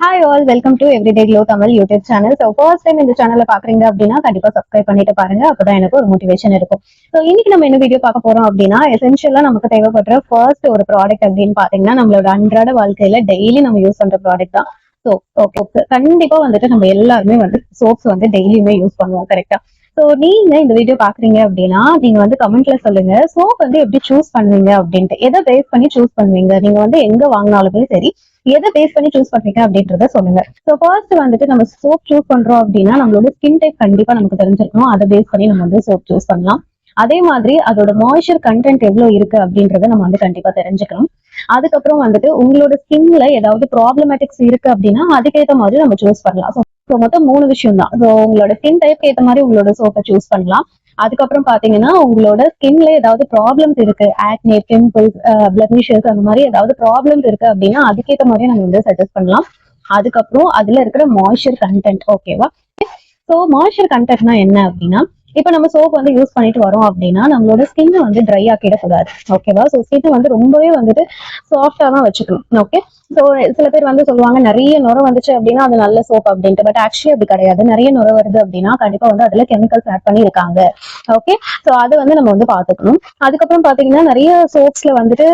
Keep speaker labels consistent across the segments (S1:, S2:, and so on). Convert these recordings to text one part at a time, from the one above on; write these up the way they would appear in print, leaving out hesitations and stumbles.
S1: Hi all, welcome to Everyday Glow Tamil YouTube channel. So first time இந்த சேனலை பாக்குறீங்க அப்படின்னா கண்டிப்பா சப்ஸ்கிரைப் பண்ணிட்டு பாருங்க. அப்பதான் எனக்கு ஒரு மோட்டிவேஷன் இருக்கும். ஸோ இன்னைக்கு நம்ம என்ன வீடியோ பார்க்க போறோம் அப்படின்னா எசென்ஷியலா நமக்கு தேவைப்படுற ஃபர்ஸ்ட் ஒரு ப்ராடக்ட் அப்படின்னு பாத்தீங்கன்னா நம்மளோட அன்றாட வாழ்க்கையில டெய்லி நம்ம யூஸ் பண்ற ப்ராடக்ட் தான் சோப். ஓகே, கண்டிப்பா வந்துட்டு நம்ம எல்லாருமே வந்து சோப்ஸ் வந்து டெய்லியுமே யூஸ் பண்ணுவோம், கரெக்டா? சோ நீங்க இந்த வீடியோ பாக்குறீங்க அப்படின்னா நீங்க வந்து கமெண்ட்ல சொல்லுங்க சோப் வந்து எப்படி சூஸ் பண்ணுவீங்க அப்படின்ட்டு. எதை பேஸ் பண்ணி சூஸ் பண்ணுவீங்க? நீங்க வந்து எங்க வாங்கினாலுமே சரி எதை பேஸ் பண்ணி சூஸ் பண்றீங்க அப்படின்றத சொல்லுங்க. ஸோ ஃபர்ஸ்ட் வந்துட்டு நம்ம சோப் சூஸ் பண்றோம் அப்படின்னா நம்மளோட ஸ்கின் டைப் கண்டிப்பா நமக்கு தெரிஞ்சிருக்கணும். அதை பேஸ் பண்ணி நம்ம வந்து சோப் சூஸ் பண்ணலாம். அதே மாதிரி அதோட மாய்ஸ்சர் கண்டென்ட் எவ்வளவு இருக்கு அப்படின்றத நம்ம வந்து கண்டிப்பா தெரிஞ்சுக்கணும். அதுக்கப்புறம் வந்துட்டு உங்களோட ஸ்கின்ல ஏதாவது ப்ராப்ளமேட்டிக்ஸ் இருக்கு அப்படின்னா அதுக்கேற்ற மாதிரி நம்ம சூஸ் பண்ணலாம். ஸோ மொத்தம் 3 விஷயம் தான். ஸோ உங்களோட ஸ்கின் டைப் ஏற்ற மாதிரி உங்களோட சோப்பை சூஸ் பண்ணலாம். அதுக்கப்புறம் பாத்தீங்கன்னா உங்களோட ஸ்கின்ல ஏதாவது ப்ராப்ளம்ஸ் இருக்கு, ஆக்னே, பிம்பிள்ஸ், பிளமிஷஸ் அந்த மாதிரி ஏதாவது ப்ராப்ளம்ஸ் இருக்கு அப்படின்னா அதுக்கேற்ற மாதிரி நம்ம வந்து சஜஸ்ட் பண்ணலாம். அதுக்கப்புறம் அதுல இருக்கிற மாய்ஸ்சர் கண்டென்ட், ஓகேவா? ஸோ மாய்ஸ்சர் கண்டென்ட்னா என்ன அப்படின்னா இப்ப நம்ம சோப் வந்து யூஸ் பண்ணிட்டு வரோம் அப்படின்னா நம்மளோட ஸ்கின் வந்து ட்ரை ஆக்கிடக்கூடாது, ஓகேவா? ஸோ ஸ்கின் வந்து ரொம்பவே வந்துட்டு சாஃப்டா தான் வச்சுக்கணும். ஓகே, ஸோ சில பேர் வந்து சொல்லுவாங்க நிறைய நுரை வந்துச்சு அப்படின்னா அது நல்ல சோப் அப்படின்ட்டு. பட் ஆக்சுவலி அப்படி கிடையாது. நிறைய நுரை வருது அப்படின்னா கண்டிப்பா வந்து அதுல கெமிக்கல்ஸ் ஆட் பண்ணி இருக்காங்க. ஓகே, ஸோ அதை வந்து நம்ம வந்து பாத்துக்கணும். அதுக்கப்புறம் பாத்தீங்கன்னா நிறைய சோப்ஸ்ல வந்துட்டு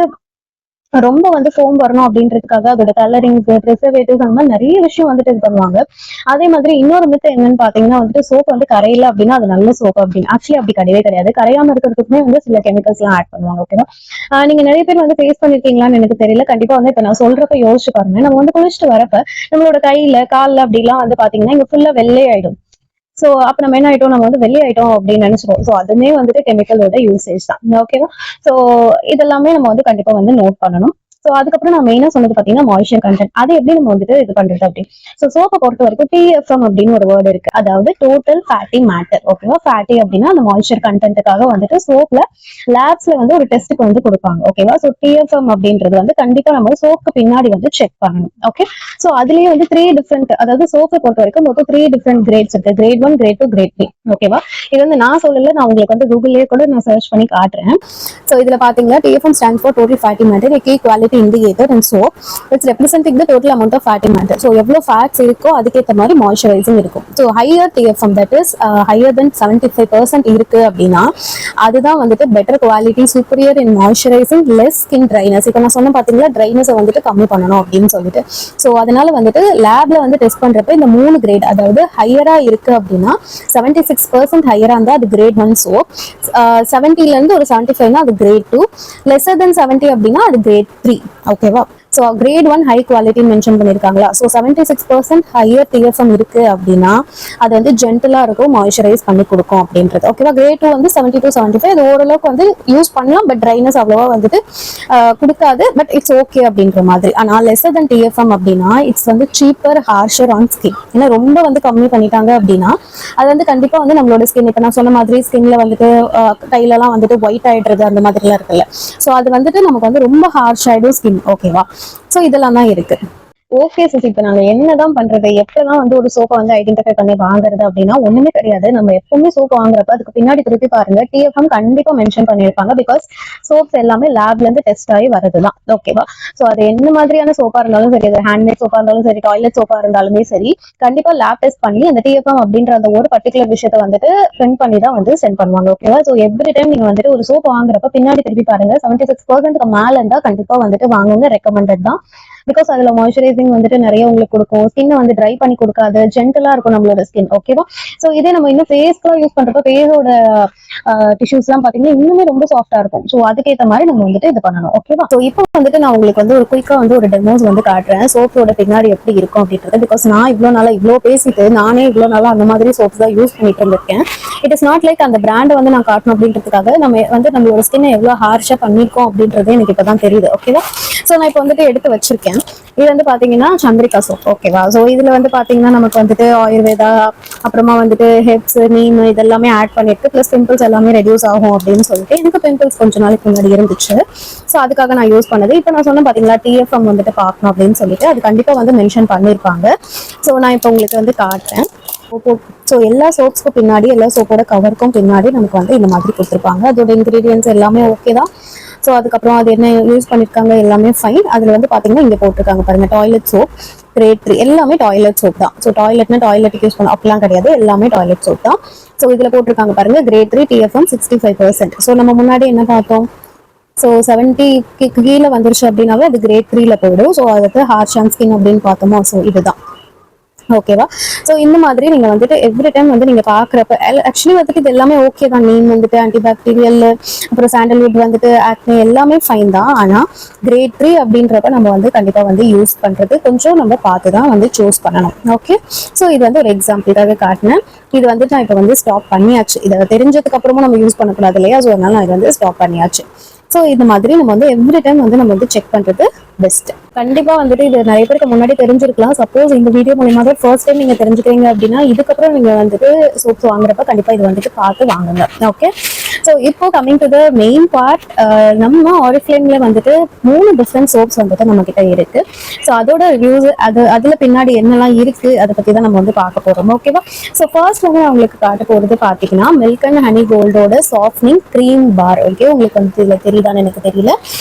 S1: ரொம்ப வந்து ஃபோம் வரணும் அப்படின்றதுக்காக அதோட கலரிங்ஸ், ப்ரிசர்வேட்டிவ்ஸ் அந்த மாதிரி நிறைய விஷயம் வந்துட்டு இது பண்ணுவாங்க. அதே மாதிரி இன்னொரு மித்து என்னன்னு பாத்தீங்கன்னா வந்துட்டு சோப் வந்து கரையில அப்படின்னா அது நல்ல சோப் அப்படின்னு. ஆக்சுவலி அப்படி கிடையவே கிடையாது. கரையாம இருக்கிறதுக்குமே வந்து சில கெமிக்கல்ஸ் எல்லாம் ஆட் பண்ணுவாங்க, ஓகேவா? நீங்க நிறைய பேர் வந்து ஃபேஸ் பண்ணிருக்கீங்களான்னு எனக்கு தெரியல. கண்டிப்பா வந்து இப்ப நான் சொல்றப்ப யோசிச்சு பாருங்க. நம்ம வந்து குளிச்சுட்டு வரப்ப நம்மளோட கையில கால்ல அப்படிலாம் வந்து பாத்தீங்கன்னா இங்க ஃபுல்லா வெள்ளை ஆயிடும். சோ அப்ப நம்ம என்ன ஆயிட்டோம், நம்ம வந்து வெளியாயிட்டோம் அப்படின்னு நினைச்சிருவோம். சோ அதுமே வந்துட்டு கெமிக்கலோட யூசேஜ் தான், ஓகேவா? சோ இதெல்லாமே நம்ம வந்து கண்டிப்பா வந்து நோட் பண்ணணும். சோ அதுக்கப்புறம் நான் மெயினா சொன்னது பாத்தீங்கன்னா மாய்ஸ்சர் கண்டென்ட். அது எப்படி நம்ம வந்துட்டு இது பண்றது அப்படி. சோ சோப்பை பொறுத்த வரைக்கும் TFM அப்படின்னு ஒரு வேர்டு இருக்கு. அதாவது டோட்டல் ஃபேட்டி மேட்டர், ஓகேவா? ஃபேட்டி அப்படின்னா அந்த மாய்ஸ்சர் கண்டென்ட்டுக்காக வந்துட்டு சோப்ல லேப்ஸ்ல வந்து ஒரு டெஸ்ட்டுக்கு வந்து கொடுப்பாங்க, ஓகேவா? சோ TFM அப்படின்றது வந்து கண்டிப்பா நம்ம சோப்புக்கு பின்னாடி வந்து செக் பண்ணணும். ஓகே, சோ அதுலயே வந்து 3 டிஃப்ரெண்ட், அதாவது சோப்பை பொறுத்த வரைக்கும் மொத்தம் 3 டிஃப்ரெண்ட் கிரேட்ஸ் இருக்கு. கிரேட் 1, கிரேட் 2, கிரேட் 3, ஓகேவா? இது வந்து நான் சொல்லல, நான் உங்களுக்கு வந்து கூகுள்லயே கூட நான் சர்ச் பண்ணி காட்டுறேன். சோ இதுல பாத்தீங்கன்னா TFM stands for total fatty matter, a key quality indicator in soap. It's representing the total amount of fatty matter. So எவ்வளவு ஃபேட்ஸ் இருக்கோ அதுக்கேற்ற மாதிரி மாய்ஸ்சரைசிங் இருக்கும். So higher TFM, that is higher than 75% இருக்கு அப்படின்னா அதுதான் வந்துட்டு better quality, superior in moisturising, less skin dryness. இப்போ நான் சொன்ன பாத்தீங்களா ட்ரைனஸை வந்துட்டு கம்மி பண்ணணும் அப்படின்னு சொல்லிட்டு. ஸோ அதனால வந்துட்டு லேப்ல வந்து டெஸ்ட் பண்றப்ப இந்த 3 கிரேட், அதாவது ஹையரா இருக்கு அப்படின்னா 76% ஹையரா இருந்தா அது கிரேட் 1 சோப், 70ல இருந்து ஒரு 75னா அது கிரேட் 2, லெஸர் தென் 70 அப்படின்னா அது கிரேட் 3, ஓகேவா? So grade 1 high quality mention பண்ணியிருக்காங்களா? ஸோ 76% ஹையர் TFM இருக்கு அப்படின்னா அது வந்து ஜென்டலா இருக்கும், மாய்ஸ்சரைஸ் பண்ணி கொடுக்கும் அப்படின்றது, ஓகேவா? கிரேட் 2 வந்து 70 to 75, இது ஓரளவுக்கு வந்து யூஸ் பண்ணலாம். பட் ட்ரைனஸ் அவ்வளவா வந்துட்டு கொடுக்காது. பட் இட்ஸ் ஓகே அப்படின்ற மாதிரி. ஆனால் லெஸர் தென் TFM அப்படின்னா இட்ஸ் வந்து சீப்பர், ஹார்ஷர் ஆன் ஸ்கின். ஏன்னா ரொம்ப வந்து கம்மி பண்ணிட்டாங்க அப்படின்னா அது வந்து கண்டிப்பா வந்து நம்மளோட ஸ்கின், இப்போ நான் சொன்ன மாதிரி ஸ்கின்ல வந்துட்டு கையிலலாம் வந்துட்டு ஒயிட் ஆயிடுறது அந்த மாதிரிலாம் இருக்குல்ல. ஸோ அது வந்துட்டு நமக்கு வந்து ரொம்ப ஹார்ஷ் ஆயிடும் ஸ்கின், ஓகேவா? ஸோ இதெல்லாம் தான் இருக்கு. ஓகே சிஸ், இப்ப நாங்க என்னதான் பண்றது, எப்பதான் வந்து ஒரு சோப்பை வந்து ஐடென்டிஃபை பண்ணி வாங்குறது அப்படின்னா ஒண்ணுமே கிடையாது. நம்ம எப்பவுமே சோப் வாங்குறப்ப அதுக்கு பின்னாடி திருப்பி பாருங்க, TFM கண்டிப்பா மென்ஷன் பண்ணிருப்பாங்க. பிகாஸ் சோப்ஸ் எல்லாமே லேப்ல இருந்து டெஸ்ட் ஆகி வரதுதான், ஓகேவா? சோ அது என்ன மாதிரியான சோப்பா இருந்தாலும் சரி, அது ஹேண்ட்மேட் சோப்பா இருந்தாலும் சரி, டாய்லெட் சோப்பா இருந்தாலுமே சரி, கண்டிப்பா லேப் டெஸ்ட் பண்ணி அந்த TFM அப்படின்ற அந்த ஒரு பர்டிகுலர் விஷயத்த வந்துட்டு பிரிண்ட் பண்ணி தான் வந்து சென்ட் பண்ணுவாங்க, ஓகேவா? சோ எவ்ரி டைம் நீங்க வந்துட்டு ஒரு சோப் வாங்குறப்ப பின்னாடி திருப்பி பாருங்க, 76% மேல இருந்தா கண்டிப்பா வந்துட்டு வாங்குங்க, ரெக்கமெண்டட் தான். பிகாஸ் அதுல மாய்ஸ்சரைசிங் வந்துட்டு நிறைய உங்களுக்கு கொடுக்கும், ஸ்கின் வந்து ட்ரை பண்ணி கொடுக்காது, ஜென்டலா இருக்கும் நம்மளோட ஸ்கின், ஓகேவா? சோ இதே நம்ம இன்னும் ஃபேஸ்க்குலாம் யூஸ் பண்றப்ப ஃபேஸோட டிஷ்யூஸ் எல்லாம் பாத்தீங்கன்னா இன்னுமே ரொம்ப சாஃப்டா இருக்கும். சோ அதுக்கேற்ற மாதிரி நம்ம வந்துட்டு இது பண்ணணும், ஓகேவா? சோ இப்போ வந்துட்டு நான் உங்களுக்கு வந்து ஒரு குயிக்கா வந்து ஒரு டெமோஸ் வந்து காட்டுறேன் சோப்போட பின்னாடி எப்படி இருக்கும் அப்படின்றது. பிகாஸ் நான் இவ்வளவு நாளா இவ்வளோ பேசிட்டு நானே இவ்வளவு நாளா அந்த மாதிரி சோப்ஸ் தான் யூஸ் பண்ணிட்டு இருந்திருக்கேன். இட் இஸ் நாட் லைக் அந்த பிராண்டை வந்து நான் காட்டணும் அப்படின்றதுக்காக நம்ம வந்து நம்மளோட ஸ்கின் எவ்வளவு ஹார்ஷா பண்ணிருக்கோம் அப்படின்றது எனக்கு இப்பதான் தெரியுது, ஓகேவா? சோ நான் இப்போ வந்துட்டு எடுத்து வச்சிருக்கேன். இது வந்து பாத்தீங்கன்னா சந்திரிகா சோப், ஓகேவா? சோ இதுல வந்து பாத்தீங்கன்னா நமக்கு வந்துட்டு ஆயுர்வேதா, அப்புறமா வந்துட்டு ஹெப்ஸ், நீம் இதெல்லாமே ஆட் பண்ணிருக்கு. பிளஸ் பிம்பிள்ஸ் எல்லாமே ரெடியூஸ் ஆகும் அப்படின்னு சொல்லிட்டு. எனக்கு பிம்பிள்ஸ் கொஞ்ச நாளைக்கு முன்னாடி இருந்துச்சு. ஸோ அதுக்காக நான் யூஸ் பண்ணது. இப்போ நான் சொன்ன பாத்தீங்களா TFM வந்துட்டு பார்க்கணும் அப்படின்னு சொல்லிட்டு அது கண்டிப்பா வந்து மென்ஷன் பண்ணிருப்பாங்க. ஸோ நான் இப்போ உங்களுக்கு வந்து காட்டுறேன். ஸோ எல்லா சோப்ஸ்க்கும் பின்னாடி, எல்லா சோப்போட கவருக்கும் பின்னாடி நமக்கு வந்து இந்த மாதிரி கொடுத்துருப்பாங்க. அதோட இன்கிரீடியன்ஸ் எல்லாமே ஓகே தான். ஸோ அதுக்கப்புறம் அது என்ன யூஸ் பண்ணியிருக்காங்க எல்லாமே ஃபைன். அதில் வந்து பார்த்தீங்கன்னா இங்கே போட்டிருக்காங்க பாருங்க, டாய்லெட் சோப் கிரேட் 3, எல்லாமே டாய்லெட் சோப் தான். ஸோ டாய்லெட்னா டாய்லெட்டுக்கு யூஸ் பண்ண அப்படிலாம் கிடையாது, எல்லாமே டாய்லெட் சோப் தான். ஸோ இதில் போட்டிருக்காங்க பாருங்க, கிரேட் 3 TFM 65%. ஸோ நம்ம முன்னாடி என்ன பார்த்தோம், ஸோ 70க்கு கீழே வந்துருச்சு அப்படின்னாவே அது கிரேட் 3ல போயிடும். ஸோ அதுக்கு ஹார்ஷ் அண்ட் ஸ்கின் அப்படின்னு பார்த்தோமோ, ஸோ இதுதான் ஓகேவா. ஸோ இந்த மாதிரி நீங்க வந்துட்டு எவ்ரி டைம் வந்து நீங்க பாக்குறப்ப ஆக்சுவலி வந்துட்டு இது எல்லாமே ஓகே தான். நீம் வந்துட்டு ஆன்டிபாக்டீரியல், அப்புறம் சாண்டல்வுட் வந்துட்டு ஆக்னி எல்லாமே ஃபைன் தான். ஆனா கிரேட் 3 அப்படின்றப்ப நம்ம வந்து கண்டிப்பா வந்து யூஸ் பண்றது கொஞ்சம் நம்ம பார்த்து தான் வந்து சூஸ் பண்ணணும். ஓகே, ஸோ இது வந்து ஒரு எக்ஸாம்பிளுக்காக காட்டினேன். இது வந்துட்டு நான் இப்போ வந்து ஸ்டாப் பண்ணியாச்சு. இதை தெரிஞ்சதுக்கு அப்புறமா நம்ம யூஸ் பண்ணக்கூடாது இல்லையா, ஸோ அதனால நான் இதை வந்து ஸ்டாப் பண்ணியாச்சு. ஸோ இந்த மாதிரி நம்ம வந்து எவ்ரி டைம் வந்து நம்ம வந்து செக் பண்றது பெஸ்ட். கண்டிப்பா வந்துட்டு இது நிறைய பேருக்கு முன்னாடி தெரிஞ்சிருக்கலாம். சப்போஸ் இந்த வீடியோ மூலமா தான் ஃபர்ஸ்ட் டைம் நீங்க தெரிஞ்சுக்கிறீங்க அப்படின்னா, இதுக்கப்புறம் நீங்க வந்துட்டு சோப்ஸ் வாங்குறப்ப கண்டிப்பா இது வந்துட்டு பார்த்து வாங்குங்க. ஓகே, ஸோ இப்போ coming to the main part, நம்ம ஆரிஃப்ளேம்ல வந்துட்டு 3 டிஃப்ரெண்ட் சோப்ஸ் வந்துட்டு நம்ம கிட்ட இருக்கு. ஸோ அதோட ரிவ்யூஸ், அதுல பின்னாடி என்னெல்லாம் இருக்கு அதை பத்தி தான் நம்ம வந்து பார்க்க போறோம். ஓகேவா. ஸோ ஃபர்ஸ்ட் வந்து நான் உங்களுக்கு காட்ட போறது பாத்தீங்கன்னா மில்க் அண்ட் ஹனி கோல்டோட சாஃப்ட்னிங் க்ரீம் பார். ஓகே, உங்களுக்கு வந்து இதுல தெரியுதான்னு எனக்கு தெரியல.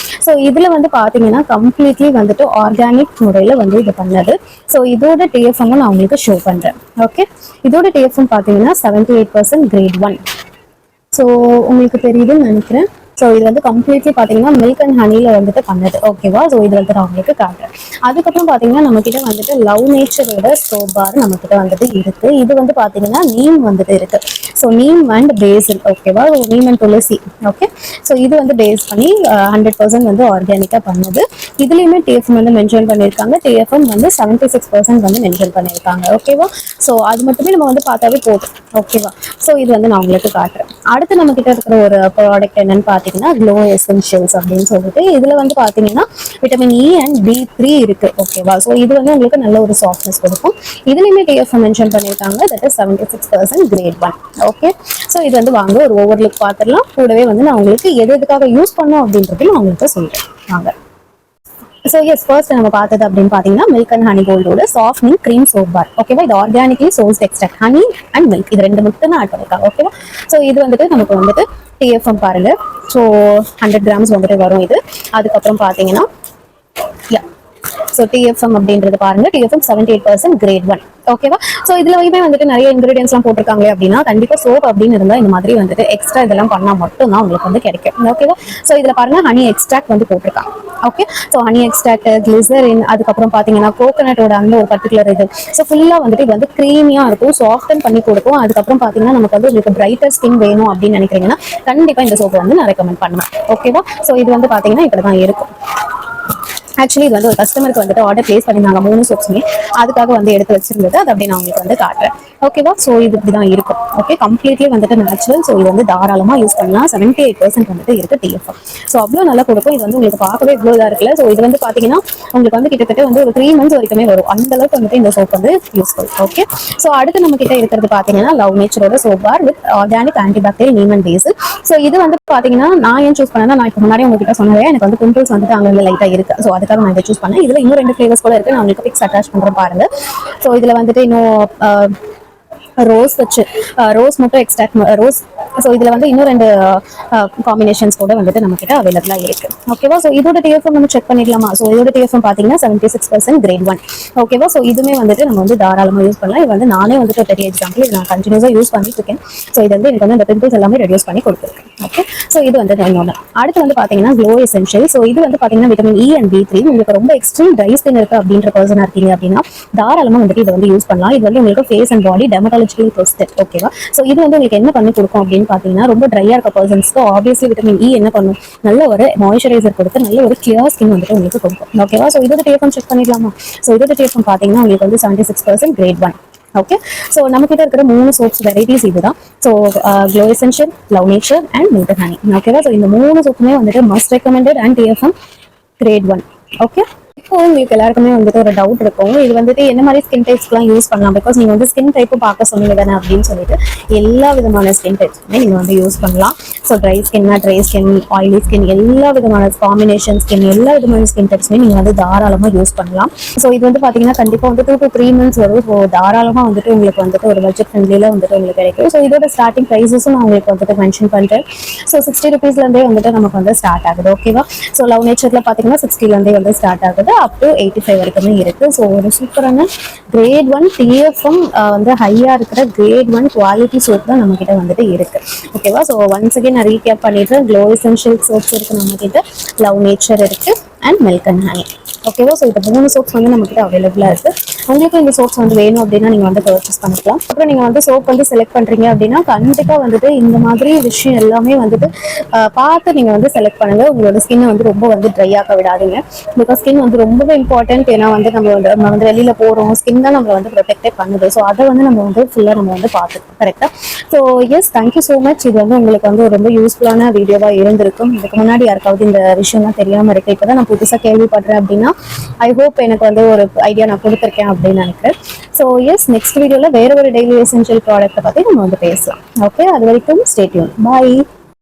S1: ஸோ இதுல வந்து பாத்தீங்கன்னா கம்ப்ளீட்லி வந்துட்டு ஆர்கானிக் முறையில வந்து இது பண்ணது. ஸோ இதோட டிஎஃப்எம் நான் உங்களுக்கு ஷோ பண்றேன். ஓகே, இதோட டிஎஃப்எம் பாத்தீங்கன்னா 78% கிரேட் 1. ஸோ உங்களுக்கு தெரியுதுன்னு நினைக்கிறேன். ஸோ இது வந்து கம்ப்ளீட்லி பார்த்தீங்கன்னா மில்க் அண்ட் ஹனியில் வந்துட்டு பண்ணது. ஓகேவா. ஸோ இது வந்து நான் உங்களுக்கு காட்டுறேன். அதுக்கப்புறம் பார்த்தீங்கன்னா நம்ம கிட்ட வந்துட்டு லவ் நேச்சரோட சோப் பார் நம்ம கிட்ட வந்துட்டு இருக்கு. இது வந்து பார்த்தீங்கன்னா நீம் வந்துட்டு இருக்கு. So neem and basil. ஓகேவா. Neem and tulsi. Okay, so இது வந்து பேஸ் பண்ணி 100% வந்து ஆர்கானிக்காக பண்ணது. இதுலேயுமே டிஎஃப்எம் வந்து மென்ஷன் பண்ணியிருக்காங்க. டிஎஃப்எம் வந்து 76% வந்து மென்ஷன் பண்ணியிருக்காங்க. ஓகேவா. ஸோ அது மட்டுமே நம்ம வந்து பார்த்தாவே போதும். ஓகேவா. ஸோ இது வந்து நான் உங்களுக்கு காட்டுறேன். அடுத்து நம்ம கிட்ட இருக்கிற ஒரு ப்ராடக்ட் என்னன்னு பார்த்தீங்கன்னா க்ளோ எசென்ஷியல்ஸ் அப்படின்னு சொல்லிட்டு, இதுல வந்து பார்த்தீங்கன்னா விட்டமின் இ அண்ட் B3 இருக்கு. ஓகேவா. ஸோ இது வந்து உங்களுக்கு நல்ல ஒரு சாஃப்ட்னஸ் கொடுக்கும். இதுலையுமே டிஎஃப்எம் மென்ஷன் பண்ணியிருக்காங்க, that is 76% grade 1. Okay, so இது வந்து வாங்க ஒரு ஓவர்லுக் பார்த்துடலாம். கூடவே வந்து நான் உங்களுக்கு எது எதுக்காக யூஸ் பண்ணோம் அப்படின்றது நான் உங்களுக்கு சொல்றேன். வாங்க. ஸோ எஸ், ஃபர்ஸ்ட் நம்ம பார்த்தது அப்படின்னு பார்த்தீங்கன்னா மில்க் அண்ட் ஹனி கோல்டோட சாஃப்ட்னிங் க்ரீம் சோப் பார். ஓகேவா. இது organically sourced extract honey and milk, இது ரெண்டு மட்டும் தான் ஆட் பண்ணிருக்காங்க. ஓகேவா. ஸோ இது வந்துட்டு நமக்கு வந்துட்டு டிஎஃப்எம் பாருங்க. ஸோ 100 கிராம்ஸ் வந்துட்டு வரும் இது. அதுக்கப்புறம் பார்த்தீங்கன்னா ஸோ டிஎஃப்எம் அப்படின்றது பாருங்க, டிஎஃப்எம் 78% கிரேட் 1. ஓகேவா. ஸோ இதுலயுமே வந்துட்டு நிறைய இன்கிரீடியன்ஸ்லாம் போட்டிருக்காங்க அப்படின்னா கண்டிப்பா சோப் அப்படின்னு இருந்தால் இந்த மாதிரி வந்துட்டு எக்ஸ்ட்ரா இதெல்லாம் பண்ணால் மட்டும் தான் உங்களுக்கு வந்து கிடைக்கும். ஓகேவா. ஸோ இதுல பாருங்க ஹனி எக்ஸ்ட்ராக்ட் வந்து போட்டிருக்காங்க. Okay, so honey extract, glycerin, அதுக்கப்புறம் பார்த்தீங்கன்னா கோகனட்டோட அந்த ஒரு பர்டிகுலர் இது. ஸோ ஃபுல்லாக வந்துட்டு இது வந்து க்ரீமியாக இருக்கும், சாஃப்டன் பண்ணி கொடுக்கும். அதுக்கப்புறம் பார்த்தீங்கன்னா நமக்கு வந்து உங்களுக்கு பிரைட்டர் ஸ்கின் வேணும் அப்படின்னு நினைக்கிறீங்கன்னா கண்டிப்பாக இந்த சோப்பை வந்து நான் ரெக்கமெண்ட் பண்ணுவேன். ஓகேவா. ஸோ இது வந்து பார்த்தீங்கன்னா இப்படி தான் இருக்கும். ஆக்சுவலி இது வந்து ஒரு கஸ்டமருக்கு வந்துட்டு ஆர்டர் பிளேஸ் பண்ணியிருந்தாங்க 3 சோப்ஸுமே. அதுக்காக வந்து எடுத்து வச்சிருந்தது, அது அப்படியே நான் உங்களுக்கு வந்து காட்டுறேன். ஓகேவா. ஸோ இது இப்படிதான் இருக்கும். ஓகே, கம்ப்ளீட்லி வந்துட்டு நேச்சுரல். ஸோ இது வந்து தாராளமாக யூஸ் பண்ணலாம். 78% வந்துட்டு இருக்கு டிஎஃப்எம். ஸோ அவ்வளோ நல்லா கொடுக்கும். இது வந்து உங்களுக்கு பார்க்கவே இவ்வளோ இதாக இருக்குல்ல. ஸோ இது வந்து பார்த்தீங்கன்னா உங்களுக்கு வந்து கிட்டத்தட்ட வந்து ஒரு 3 months வரைக்குமே வரும். அந்த அளவுக்கு வந்துட்டு இந்த சோப் வந்து யூஸ்ஃபுல். ஓகே, ஸோ அடுத்து நம்ம கிட்ட இருக்கிறது பார்த்தீங்கன்னா லவ் நேச்சரோட soap bar with organic antibacterial neem and basil. So இது வந்து பார்த்தீங்கன்னா நான் ஏன் சூஸ் பண்ணேன்னா, நான் இப்போ முன்னாடி உங்ககிட்ட சொன்னதே எனக்கு வந்து பிம்பிள்ஸ் வந்துட்டு அங்கே லைட்டாக இருக்கு. ஸோ அதுக்காக நான் இதை சூஸ் பண்ணேன். இதுல இன்னும் 2 ஃபிளேவர்ஸ் கூட இருக்கு. நான் உங்களுக்கு பிக்ஸ் அட்டாச் பண்றேன் பாருங்க. ஸோ இதுல வந்துட்டு இன்னும் ரோஸ் வச்சு ரோஸ் மட்டும் எக்ஸ்ட்ராக்ட் ரோஸ். ஸோ இதில் வந்து இன்னும் 2 காம்பினேஷன்ஸ் கூட வந்துட்டு நம்ம கிட்ட அவைலபிளாக இருக்கு. ஓகேவா. ஸோ இதோட டிஎஃப்எம் நம்ம செக் பண்ணிக்கலாமா. ஸோ இதோட டிஎஃப்எம் பார்த்தீங்கன்னா 76% கிரேட் 1. ஓகேவா. ஸோ இதுவுமே வந்துட்டு நம்ம வந்து தாராளமாக யூஸ் பண்ணலாம். இது வந்து நானே வந்துட்டு பெரிய எக்ஸாம்பிள், இது நான் கண்டினியூஸாக யூஸ் பண்ணிட்டு இருக்கேன். ஸோ இது வந்து எனக்கு வந்து அந்த பிம்பிள்ஸ் எல்லாமே ரெடியூஸ் பண்ணி கொடுத்துருக்கு. ஓகே, ஸோ இது வந்து இன்னொன்று. அடுத்து வந்து பார்த்தீங்கன்னா க்ளோ எசென்ஷியல். ஸோ இது வந்து பார்த்தீங்கன்னா விட்டமின் இ அண்ட் B3. உங்களுக்கு ரொம்ப எக்ஸ்ட்ரீம் ட்ரை ஸ்கின் இருக்கு அப்படின்ற பர்சனாக இருக்கீங்க அப்படின்னா தாராளமாக வந்துட்டு இதை வந்து யூஸ் பண்ணலாம். இது வந்து உங்களுக்கு ஃபேஸ் அண்ட் பாடி டெர்மட்டாலஜிக்கல். ஓகேவா. ஸோ இது வந்து உங்களுக்கு என்ன பண்ணி கொடுக்கும் அப்படின்னு பார்த்தீங்கன்னா, ரொம்ப ட்ரையா இருக்க பர்சன்ஸ்க்கு ஆப்வியஸ்லி விட்டமின் இ என்ன பண்ணும், நல்ல ஒரு மாய்ஸ்சரைசர் கொடுத்து நல்ல ஒரு கிளியர் ஸ்கின் வந்துட்டு உங்களுக்கு கொடுக்கும். ஓகேவா. ஸோ இதோட டிஎஃப்எம் செக் பண்ணிக்கலாமா. ஸோ இதோட டிஎஃப்எம் பார்த்தீங்கன்னா உங்களுக்கு வந்து 76% கிரேட் 1. ஓகே, ஸோ நம்ம கிட்ட இருக்கிற 3 சோப்ஸ் வெரைட்டிஸ் இதுதான். So glow essential, love nature and milk honey. ஓகேவா. ஸோ இந்த 3 சோப்புமே வந்துட்டு must recommended and TFM grade 1. Okay, உங்களுக்கு எல்லாருக்குமே வந்துட்டு ஒரு டவுட் இருக்கும், இது வந்துட்டு என்ன மாதிரி ஸ்கின் டைப்ஸ்க்குலாம் யூஸ் பண்ணலாம், பிகாஸ் நீங்க வந்து ஸ்கின் டைப்பு பார்க்க சொன்னீங்க தானே அப்படின்னு சொல்லிட்டு எல்லா விதமான ஸ்கின் டைப்ஸுமே நீங்க வந்து யூஸ் பண்ணலாம். ஸோ ட்ரை ஸ்கின்னா ட்ரை ஸ்கின், ஆயிலி ஸ்கின், எல்லா விதமான காம்பினேஷன் ஸ்கின், எல்லா விதமான ஸ்கின் டைப்ஸுமே நீங்க வந்து தாராளமாக யூஸ் பண்ணலாம். ஸோ இது வந்து பார்த்தீங்கன்னா கண்டிப்பாக வந்து 2 to 3 months வரும். ஸோ தாராளமாக வந்துட்டு உங்களுக்கு வந்துட்டு ஒரு பட்ஜெட் ஃப்ரெண்ட்லியில் வந்துட்டு உங்களுக்கு கிடைக்கும். ஸோ இதோட ஸ்டார்டிங் ப்ரைஸஸும் நான் உங்களுக்கு வந்துட்டு மென்ஷன் பண்ணுறேன். ஸோ 60 rupeesலேருந்தே வந்துட்டு நமக்கு வந்து ஸ்டார்ட் ஆகுது. ஓகேவா? ஸோ லவ் நேச்சரில் பார்த்தீங்கன்னா 60லேருந்தே வந்து ஸ்டார்ட் ஆகுது, அப் டு 85 வரைக்குமே இருக்குது. ஸோ ஒரு சூப்பரான கிரேட் 1 TFM வந்து ஹையாக இருக்கிற கிரேட் 1 குவாலிட்டி சோப் தான் நம்மக்கிட்ட வந்துட்டு இருக்குது. ஓகேவா? ஸோ ஒன்ஸ் அகேன் நான் ரீகேப் பண்ணிடுறேன். க்ளோ எசென்ஷியல் சோப்ஸ் இருக்குது நம்மக்கிட்ட, லவ் நேச்சர் இருக்குது, அண்ட் மில்க் அண்ட் ஹனி. ஓகேவா? ஸோ இந்த 3 சோப்ஸ் வந்து நம்மக்கிட்ட அவைலபிளாக இருக்குது. உங்களுக்கு இந்த சோப்ஸ் வந்து வேணும் அப்படின்னா நீங்கள் வந்து பர்ச்சேஸ் பண்ணிக்கலாம். அப்புறம் நீங்கள் வந்து சோப் வந்து செலக்ட் பண்ணுறீங்க அப்படின்னா கண்டிப்பாக வந்துட்டு இந்த மாதிரி விஷயம் எல்லாமே வந்துட்டு பார்த்து நீங்கள் வந்து செலக்ட் பண்ணுங்கள். உங்களோட ஸ்கின்னை வந்து ரொம்ப வந்து ட்ரை ஆக விடாதீங்க. பிகாஸ் ஸ்கின் வந்து ரொம்பவே இம்பார்ட்டன்ட். ஏன்னா வந்து நம்ம வந்து வெளியில் போகிறோம், ஸ்கின் தான் நம்மளை வந்து ப்ரொடெக்டே பண்ணுது. ஸோ அதை வந்து நம்ம வந்து ஃபுல்லாக நம்ம வந்து பார்த்துக்கணும். கரெக்டாக? So yes, thank you so much. இது வந்து உங்களுக்கு வந்து ரொம்ப யூஸ்ஃபுல்லான வீடியோவாக இருந்திருக்கும். இதுக்கு முன்னாடி யாருக்காவது இந்த விஷயம்லாம் தெரியாமல் இருக்குது, இப்போ தான் நான் புதுசாக கேள்விப்படுறேன் அப்படின்னா ஐ ஹோப் எனக்கு வந்து ஒரு ஐடியா நான் கொடுத்துருக்கேன் அப்படின்னு நினைக்கிறேன். ஸோ எஸ், நெக்ஸ்ட் வீடியோவில் வேற ஒரு டெய்லி எசென்ஷியல் ப்ராடக்ட்டை பற்றி நம்ம வந்து பேசலாம். ஓகே, அது வரைக்கும் ஸ்டே டியூன். பாய்.